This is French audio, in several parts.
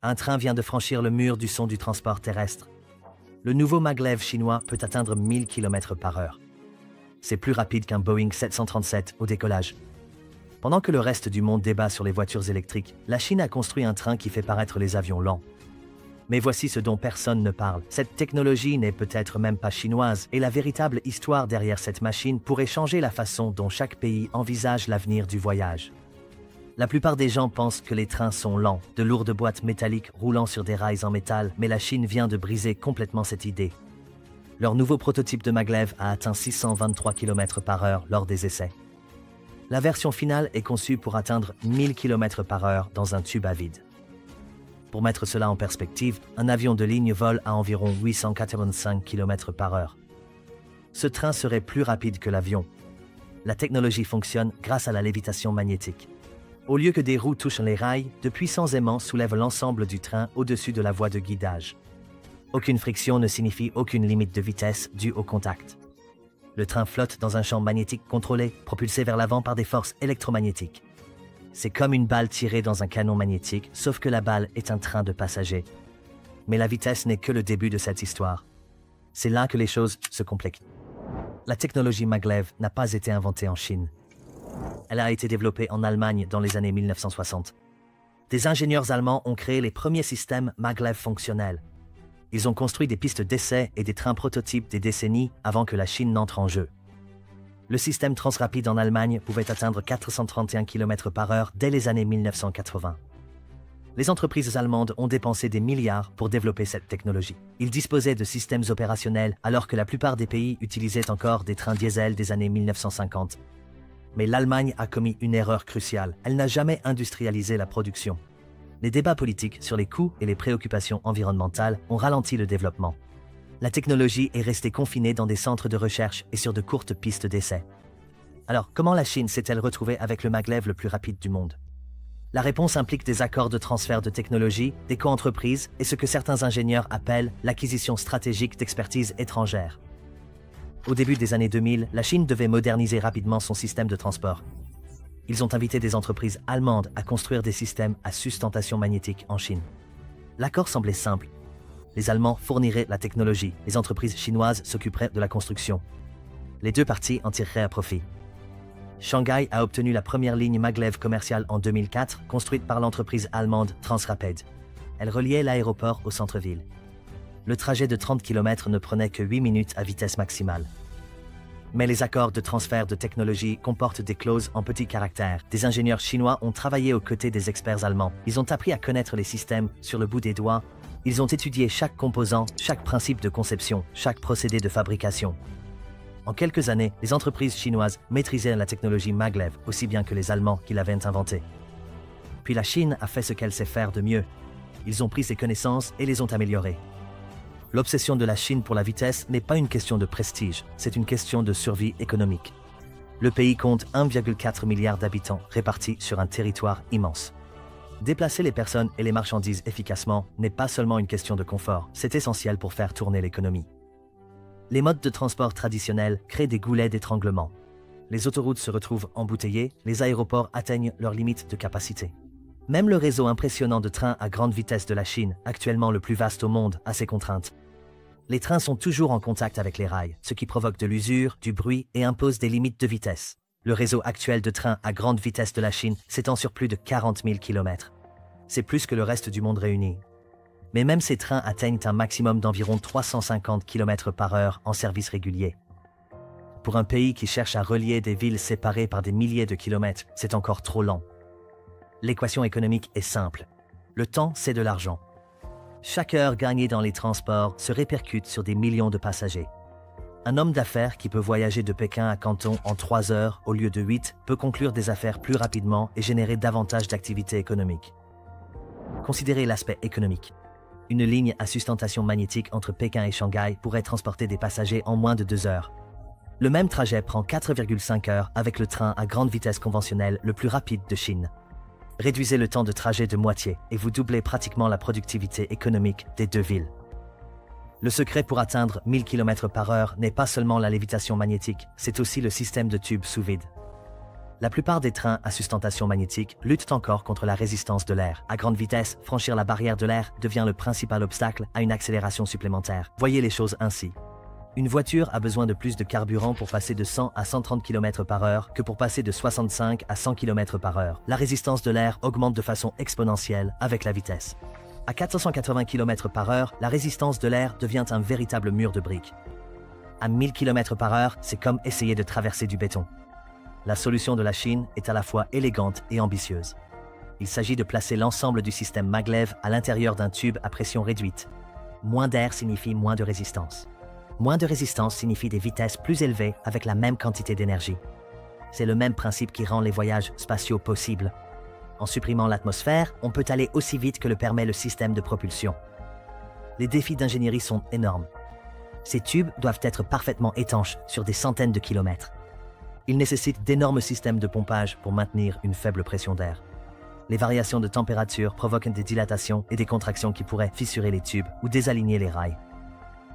Un train vient de franchir le mur du son du transport terrestre. Le nouveau maglev chinois peut atteindre 1000 km/h. C'est plus rapide qu'un Boeing 737 au décollage. Pendant que le reste du monde débat sur les voitures électriques, la Chine a construit un train qui fait paraître les avions lents. Mais voici ce dont personne ne parle. Cette technologie n'est peut-être même pas chinoise, et la véritable histoire derrière cette machine pourrait changer la façon dont chaque pays envisage l'avenir du voyage. La plupart des gens pensent que les trains sont lents, de lourdes boîtes métalliques roulant sur des rails en métal, mais la Chine vient de briser complètement cette idée. Leur nouveau prototype de maglev a atteint 623 km/h lors des essais. La version finale est conçue pour atteindre 1000 km/h dans un tube à vide. Pour mettre cela en perspective, un avion de ligne vole à environ 885 km/h. Ce train serait plus rapide que l'avion. La technologie fonctionne grâce à la lévitation magnétique. Au lieu que des roues touchent les rails, de puissants aimants soulèvent l'ensemble du train au-dessus de la voie de guidage. Aucune friction ne signifie aucune limite de vitesse due au contact. Le train flotte dans un champ magnétique contrôlé, propulsé vers l'avant par des forces électromagnétiques. C'est comme une balle tirée dans un canon magnétique, sauf que la balle est un train de passagers. Mais la vitesse n'est que le début de cette histoire. C'est là que les choses se compliquent. La technologie maglev n'a pas été inventée en Chine. Elle a été développée en Allemagne dans les années 1960. Des ingénieurs allemands ont créé les premiers systèmes maglev fonctionnels. Ils ont construit des pistes d'essai et des trains prototypes des décennies avant que la Chine n'entre en jeu. Le système Transrapid en Allemagne pouvait atteindre 431 km/h dès les années 1980. Les entreprises allemandes ont dépensé des milliards pour développer cette technologie. Ils disposaient de systèmes opérationnels alors que la plupart des pays utilisaient encore des trains diesel des années 1950. Mais l'Allemagne a commis une erreur cruciale. Elle n'a jamais industrialisé la production. Les débats politiques sur les coûts et les préoccupations environnementales ont ralenti le développement. La technologie est restée confinée dans des centres de recherche et sur de courtes pistes d'essai. Alors, comment la Chine s'est-elle retrouvée avec le maglev le plus rapide du monde? La réponse implique des accords de transfert de technologie, des co-entreprises et ce que certains ingénieurs appellent l'acquisition stratégique d'expertise étrangère. Au début des années 2000, la Chine devait moderniser rapidement son système de transport. Ils ont invité des entreprises allemandes à construire des systèmes à sustentation magnétique en Chine. L'accord semblait simple. Les Allemands fourniraient la technologie, les entreprises chinoises s'occuperaient de la construction. Les deux parties en tireraient à profit. Shanghai a obtenu la première ligne maglev commerciale en 2004, construite par l'entreprise allemande Transrapid. Elle reliait l'aéroport au centre-ville. Le trajet de 30 km ne prenait que 8 minutes à vitesse maximale. Mais les accords de transfert de technologie comportent des clauses en petits caractères. Des ingénieurs chinois ont travaillé aux côtés des experts allemands. Ils ont appris à connaître les systèmes sur le bout des doigts. Ils ont étudié chaque composant, chaque principe de conception, chaque procédé de fabrication. En quelques années, les entreprises chinoises maîtrisaient la technologie maglev aussi bien que les Allemands qui l'avaient inventée. Puis la Chine a fait ce qu'elle sait faire de mieux. Ils ont pris ces connaissances et les ont améliorées. L'obsession de la Chine pour la vitesse n'est pas une question de prestige, c'est une question de survie économique. Le pays compte 1,4 milliard d'habitants répartis sur un territoire immense. Déplacer les personnes et les marchandises efficacement n'est pas seulement une question de confort, c'est essentiel pour faire tourner l'économie. Les modes de transport traditionnels créent des goulets d'étranglement. Les autoroutes se retrouvent embouteillées, les aéroports atteignent leurs limites de capacité. Même le réseau impressionnant de trains à grande vitesse de la Chine, actuellement le plus vaste au monde, a ses contraintes. Les trains sont toujours en contact avec les rails, ce qui provoque de l'usure, du bruit et impose des limites de vitesse. Le réseau actuel de trains à grande vitesse de la Chine s'étend sur plus de 40 000 km. C'est plus que le reste du monde réuni. Mais même ces trains atteignent un maximum d'environ 350 km/h en service régulier. Pour un pays qui cherche à relier des villes séparées par des milliers de kilomètres, c'est encore trop lent. L'équation économique est simple. Le temps, c'est de l'argent. Chaque heure gagnée dans les transports se répercute sur des millions de passagers. Un homme d'affaires qui peut voyager de Pékin à Canton en 3 heures au lieu de 8 peut conclure des affaires plus rapidement et générer davantage d'activités économiques. Considérez l'aspect économique. Une ligne à sustentation magnétique entre Pékin et Shanghai pourrait transporter des passagers en moins de 2 heures. Le même trajet prend 4,5 heures avec le train à grande vitesse conventionnelle le plus rapide de Chine. Réduisez le temps de trajet de moitié et vous doublez pratiquement la productivité économique des deux villes. Le secret pour atteindre 1000 km/h n'est pas seulement la lévitation magnétique, c'est aussi le système de tubes sous vide. La plupart des trains à sustentation magnétique luttent encore contre la résistance de l'air. À grande vitesse, franchir la barrière de l'air devient le principal obstacle à une accélération supplémentaire. Voyez les choses ainsi. Une voiture a besoin de plus de carburant pour passer de 100 à 130 km/h que pour passer de 65 à 100 km/h. La résistance de l'air augmente de façon exponentielle avec la vitesse. À 480 km/h, la résistance de l'air devient un véritable mur de briques. À 1000 km/h, c'est comme essayer de traverser du béton. La solution de la Chine est à la fois élégante et ambitieuse. Il s'agit de placer l'ensemble du système maglev à l'intérieur d'un tube à pression réduite. Moins d'air signifie moins de résistance. Moins de résistance signifie des vitesses plus élevées avec la même quantité d'énergie. C'est le même principe qui rend les voyages spatiaux possibles. En supprimant l'atmosphère, on peut aller aussi vite que le permet le système de propulsion. Les défis d'ingénierie sont énormes. Ces tubes doivent être parfaitement étanches sur des centaines de kilomètres. Ils nécessitent d'énormes systèmes de pompage pour maintenir une faible pression d'air. Les variations de température provoquent des dilatations et des contractions qui pourraient fissurer les tubes ou désaligner les rails.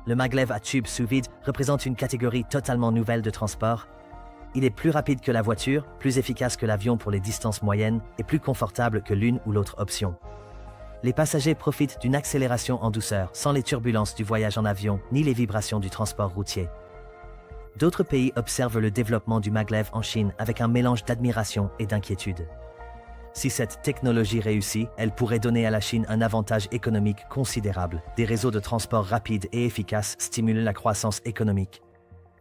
Le maglev à tube sous vide représente une catégorie totalement nouvelle de transport. Il est plus rapide que la voiture, plus efficace que l'avion pour les distances moyennes et plus confortable que l'une ou l'autre option. Les passagers profitent d'une accélération en douceur, sans les turbulences du voyage en avion ni les vibrations du transport routier. D'autres pays observent le développement du maglev en Chine avec un mélange d'admiration et d'inquiétude. Si cette technologie réussit, elle pourrait donner à la Chine un avantage économique considérable. Des réseaux de transport rapides et efficaces stimulent la croissance économique.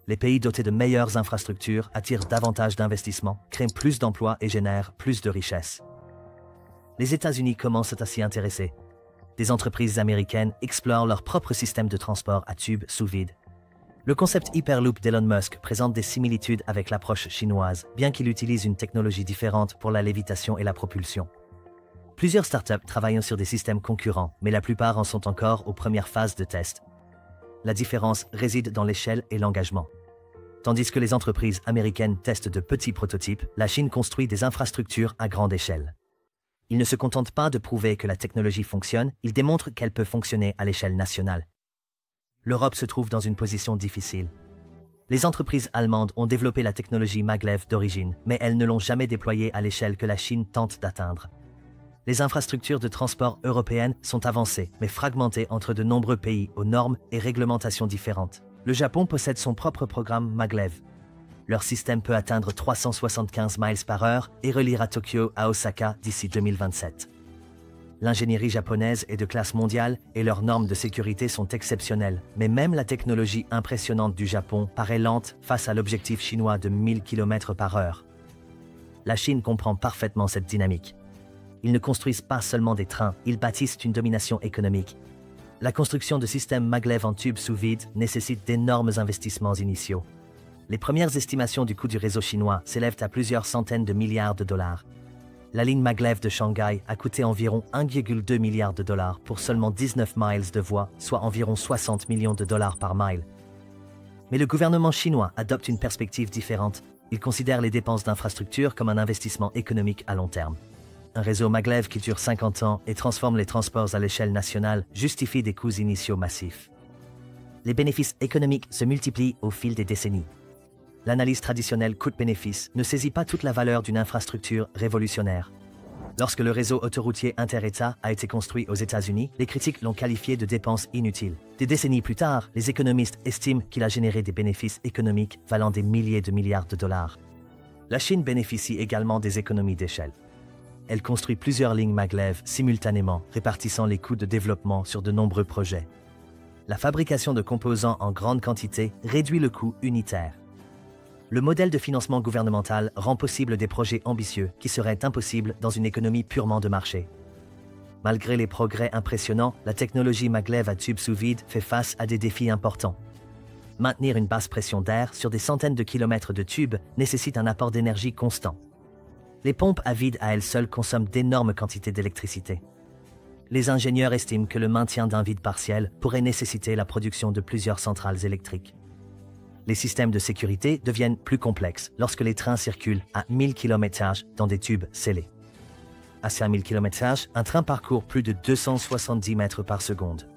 Les pays dotés de meilleures infrastructures attirent davantage d'investissements, créent plus d'emplois et génèrent plus de richesses. Les États-Unis commencent à s'y intéresser. Des entreprises américaines explorent leur propre système de transport à tube sous vide. Le concept Hyperloop d'Elon Musk présente des similitudes avec l'approche chinoise, bien qu'il utilise une technologie différente pour la lévitation et la propulsion. Plusieurs startups travaillent sur des systèmes concurrents, mais la plupart en sont encore aux premières phases de test. La différence réside dans l'échelle et l'engagement. Tandis que les entreprises américaines testent de petits prototypes, la Chine construit des infrastructures à grande échelle. Ils ne se contentent pas de prouver que la technologie fonctionne, ils démontrent qu'elle peut fonctionner à l'échelle nationale. L'Europe se trouve dans une position difficile. Les entreprises allemandes ont développé la technologie maglev d'origine, mais elles ne l'ont jamais déployée à l'échelle que la Chine tente d'atteindre. Les infrastructures de transport européennes sont avancées, mais fragmentées entre de nombreux pays aux normes et réglementations différentes. Le Japon possède son propre programme maglev. Leur système peut atteindre 375 miles par heure et relier à Tokyo à Osaka d'ici 2027. L'ingénierie japonaise est de classe mondiale et leurs normes de sécurité sont exceptionnelles, mais même la technologie impressionnante du Japon paraît lente face à l'objectif chinois de 1000 km/h. La Chine comprend parfaitement cette dynamique. Ils ne construisent pas seulement des trains, ils bâtissent une domination économique. La construction de systèmes maglev en tube sous vide nécessite d'énormes investissements initiaux. Les premières estimations du coût du réseau chinois s'élèvent à plusieurs centaines de milliards de dollars. La ligne maglev de Shanghai a coûté environ 1,2 milliard de dollars pour seulement 19 miles de voies, soit environ 60 millions de dollars par mile. Mais le gouvernement chinois adopte une perspective différente. Il considère les dépenses d'infrastructure comme un investissement économique à long terme. Un réseau maglev qui dure 50 ans et transforme les transports à l'échelle nationale justifie des coûts initiaux massifs. Les bénéfices économiques se multiplient au fil des décennies. L'analyse traditionnelle coût-bénéfice ne saisit pas toute la valeur d'une infrastructure révolutionnaire. Lorsque le réseau autoroutier inter-État a été construit aux États-Unis, les critiques l'ont qualifié de dépense inutile. Des décennies plus tard, les économistes estiment qu'il a généré des bénéfices économiques valant des milliers de milliards de dollars. La Chine bénéficie également des économies d'échelle. Elle construit plusieurs lignes maglev simultanément, répartissant les coûts de développement sur de nombreux projets. La fabrication de composants en grande quantité réduit le coût unitaire. Le modèle de financement gouvernemental rend possible des projets ambitieux qui seraient impossibles dans une économie purement de marché. Malgré les progrès impressionnants, la technologie maglev à tube sous vide fait face à des défis importants. Maintenir une basse pression d'air sur des centaines de kilomètres de tubes nécessite un apport d'énergie constant. Les pompes à vide à elles seules consomment d'énormes quantités d'électricité. Les ingénieurs estiment que le maintien d'un vide partiel pourrait nécessiter la production de plusieurs centrales électriques. Les systèmes de sécurité deviennent plus complexes lorsque les trains circulent à 1000 km/h dans des tubes scellés. À 5000 km/h, un train parcourt plus de 270 mètres par seconde.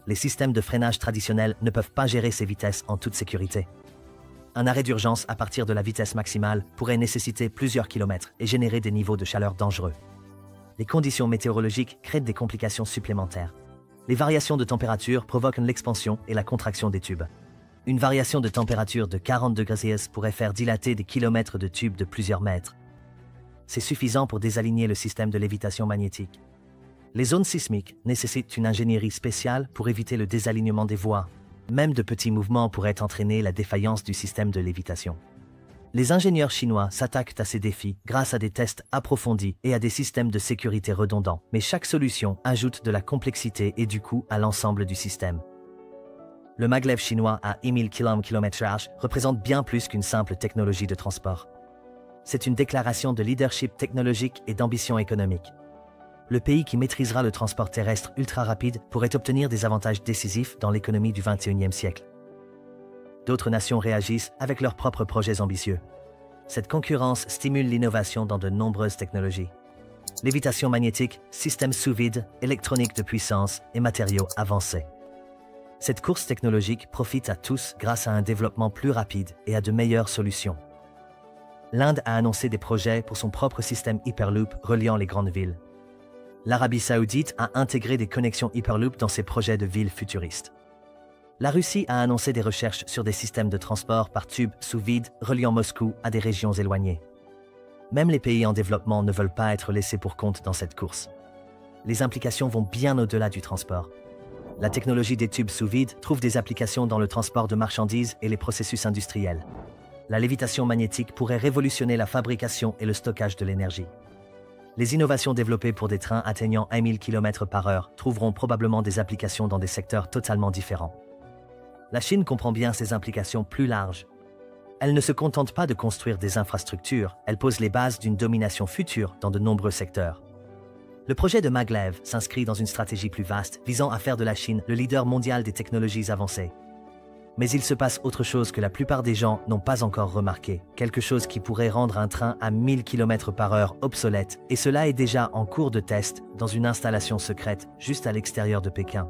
Les systèmes de freinage traditionnels ne peuvent pas gérer ces vitesses en toute sécurité. Un arrêt d'urgence à partir de la vitesse maximale pourrait nécessiter plusieurs kilomètres et générer des niveaux de chaleur dangereux. Les conditions météorologiques créent des complications supplémentaires. Les variations de température provoquent l'expansion et la contraction des tubes. Une variation de température de 40 degrés Celsius pourrait faire dilater des kilomètres de tubes de plusieurs mètres. C'est suffisant pour désaligner le système de lévitation magnétique. Les zones sismiques nécessitent une ingénierie spéciale pour éviter le désalignement des voies. Même de petits mouvements pourraient entraîner la défaillance du système de lévitation. Les ingénieurs chinois s'attaquent à ces défis grâce à des tests approfondis et à des systèmes de sécurité redondants, mais chaque solution ajoute de la complexité et du coût à l'ensemble du système. Le maglev chinois à 1000 km/h représente bien plus qu'une simple technologie de transport. C'est une déclaration de leadership technologique et d'ambition économique. Le pays qui maîtrisera le transport terrestre ultra rapide pourrait obtenir des avantages décisifs dans l'économie du XXIe siècle. D'autres nations réagissent avec leurs propres projets ambitieux. Cette concurrence stimule l'innovation dans de nombreuses technologies. Lévitation magnétique, systèmes sous vide, électronique de puissance et matériaux avancés. Cette course technologique profite à tous grâce à un développement plus rapide et à de meilleures solutions. L'Inde a annoncé des projets pour son propre système Hyperloop reliant les grandes villes. L'Arabie Saoudite a intégré des connexions Hyperloop dans ses projets de villes futuristes. La Russie a annoncé des recherches sur des systèmes de transport par tube sous vide reliant Moscou à des régions éloignées. Même les pays en développement ne veulent pas être laissés pour compte dans cette course. Les implications vont bien au-delà du transport. La technologie des tubes sous vide trouve des applications dans le transport de marchandises et les processus industriels. La lévitation magnétique pourrait révolutionner la fabrication et le stockage de l'énergie. Les innovations développées pour des trains atteignant 1000 km/h trouveront probablement des applications dans des secteurs totalement différents. La Chine comprend bien ces implications plus larges. Elle ne se contente pas de construire des infrastructures, elle pose les bases d'une domination future dans de nombreux secteurs. Le projet de maglev s'inscrit dans une stratégie plus vaste visant à faire de la Chine le leader mondial des technologies avancées. Mais il se passe autre chose que la plupart des gens n'ont pas encore remarqué, quelque chose qui pourrait rendre un train à 1000 km/h obsolète, et cela est déjà en cours de test dans une installation secrète juste à l'extérieur de Pékin.